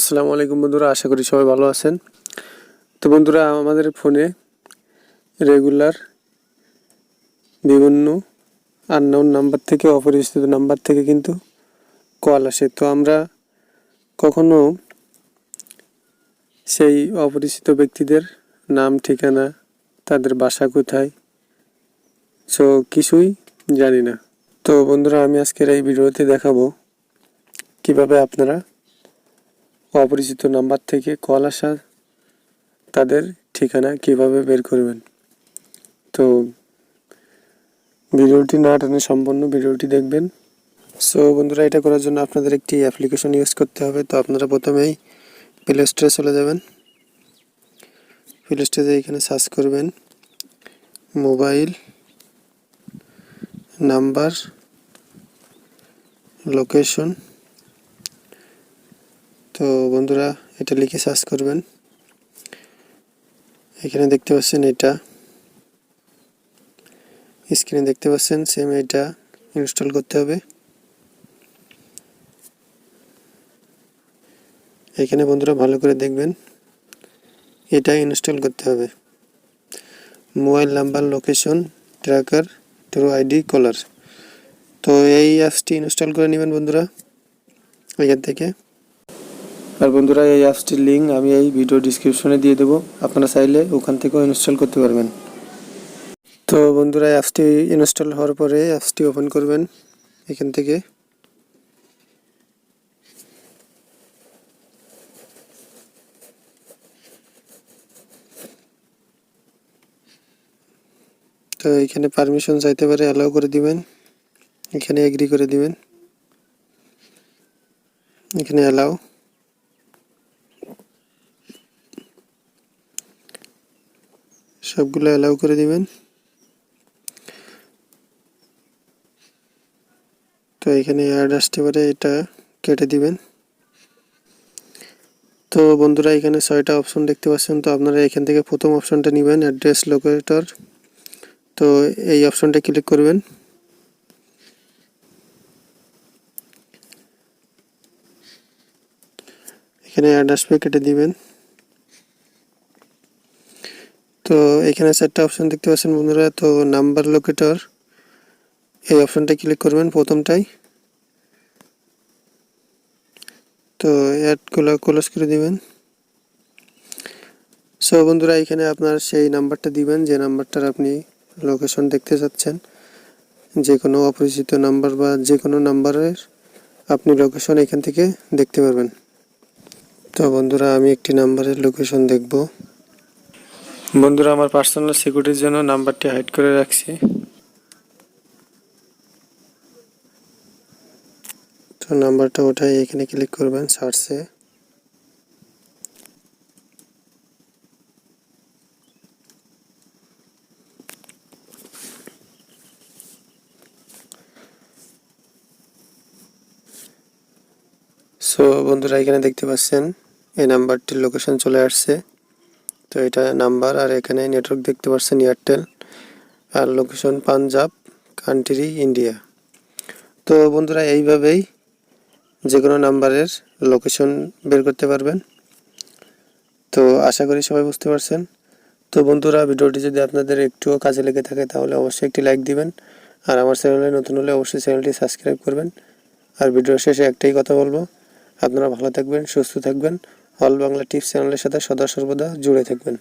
আসসালামু আলাইকুম বন্ধুরা, আশা করি সবাই ভালো আছেন। তো বন্ধুরা, আমাদের ফোনে রেগুলার বিভিন্ন আননোন নাম্বার থেকে, অপরিচিত নাম্বার থেকে কিন্তু কল আসে। তো আমরা কখনো সেই অপরিচিত ব্যক্তিদের নাম, ঠিকানা, তাদের বাসা কোথায়, কিছুই জানি না। তো বন্ধুরা, আমি আজকের এই ভিডিওতে দেখাবো কিভাবে আপনারা অপরিচিত নাম্বার থেকে কল আসা তাদের ঠিকানা কিভাবে বের করবেন। তো ভিডিওটি না টেনে সম্পূর্ণ ভিডিওটি দেখবেন। বন্ধুরা, এটা করার জন্য আপনাদের একটি অ্যাপ্লিকেশন ইউজ করতে হবে। তো আপনারা প্রথমেই প্লে স্টোরে চলে যাবেন। প্লে স্টোরে এখানে সার্চ করবেন মোবাইল নাম্বার লোকেশন। তো বন্ধুরা, এটা লিখে সার্চ করবেন। এখানে দেখতে পাচ্ছেন, এটা স্ক্রিনে দেখতে পাচ্ছেন, সেম এটা ইনস্টল করতে হবে। এখানে বন্ধুরা ভালো করে দেখবেন, এটা ইনস্টল করতে হবে। Mobile number location tracker through ID caller. তো এই অ্যাপসটি ইনস্টল করে নেবেন বন্ধুরা এখান থেকে। আর বন্ধুরা, এই অ্যাপসটির লিঙ্ক আমি এই ভিডিও ডিসক্রিপশনে দিয়ে দেবো, আপনারা চাইলে ওখান থেকেও ইনস্টল করতে পারবেন। তো বন্ধুরা, অ্যাপসটি ইনস্টল হওয়ার পরে অ্যাপসটি ওপেন করবেন এখান থেকে। তো এখানে পারমিশন চাইতে পারে, অ্যালাউ করে দিবেন। এখানে এগ্রি করে দিবেন, এখানে অ্যালাউ। সবগুলো অ্যালাউ করে দিবেন। তো এখানে অ্যাড আসতে পারে, এটা কেটে দিবেন। তো বন্ধুরা, এখানে 6টা অপশন দেখতে পাচ্ছেন। তো আপনারা এখান থেকে প্রথম অপশনটা নেবেন, অ্যাড্রেস লোকেটর। তো এই অপশনটা ক্লিক করবেন। এখানে অ্যাড আসবে, কেটে দিবেন। তো এখানে 4টা অপশন দেখতে পাচ্ছেন বন্ধুরা। তো নাম্বার লোকেটর, এই অপশনটা ক্লিক করবেন প্রথমটাই। তো অ্যাডগুলো ক্লোজ করে দিবেন। বন্ধুরা, এখানে আপনার সেই নাম্বারটা দিবেন যে নাম্বারটার আপনি লোকেশন দেখতে চাচ্ছেন। যে কোনো অপরিচিত নাম্বার বা যে কোনো নাম্বারের আপনি লোকেশন এখান থেকে দেখতে পারবেন। তো বন্ধুরা, আমি একটি নাম্বারের লোকেশন দেখব। বন্ধুরা, আমার পার্সোনাল সিকিউরিটির জন্য নাম্বারটি হাইড করে রাখছি। তো নাম্বারটা ওঠাই এখানে ক্লিক করবেন সার্চে। বন্ধুরা, এখানে দেখতে পাচ্ছেন এই নাম্বারটির লোকেশন চলে আসছে। তো এটা নাম্বার, আর এখানে নেটওয়ার্ক দেখতে পাচ্ছেন এয়ারটেল, আর লোকেশন পাঞ্জাব, কান্ট্রি ইন্ডিয়া। তো বন্ধুরা, এইভাবেই যে কোনো নাম্বারের লোকেশন বের করতে পারবেন। তো আশা করি সবাই বুঝতে পারছেন। তো বন্ধুরা, ভিডিওটি যদি আপনাদের একটুও কাজে লেগে থাকে তাহলে অবশ্যই একটি লাইক দিবেন, আর আমার চ্যানেলে নতুন হলে অবশ্যই চ্যানেলটি সাবস্ক্রাইব করবেন। আর ভিডিওর শেষে একটাই কথা বলবো, আপনারা ভালো থাকবেন, সুস্থ থাকবেন, অল বাংলা টিপস চ্যানেলের সাথে সদা সর্বদা জুড়ে থাকবেন।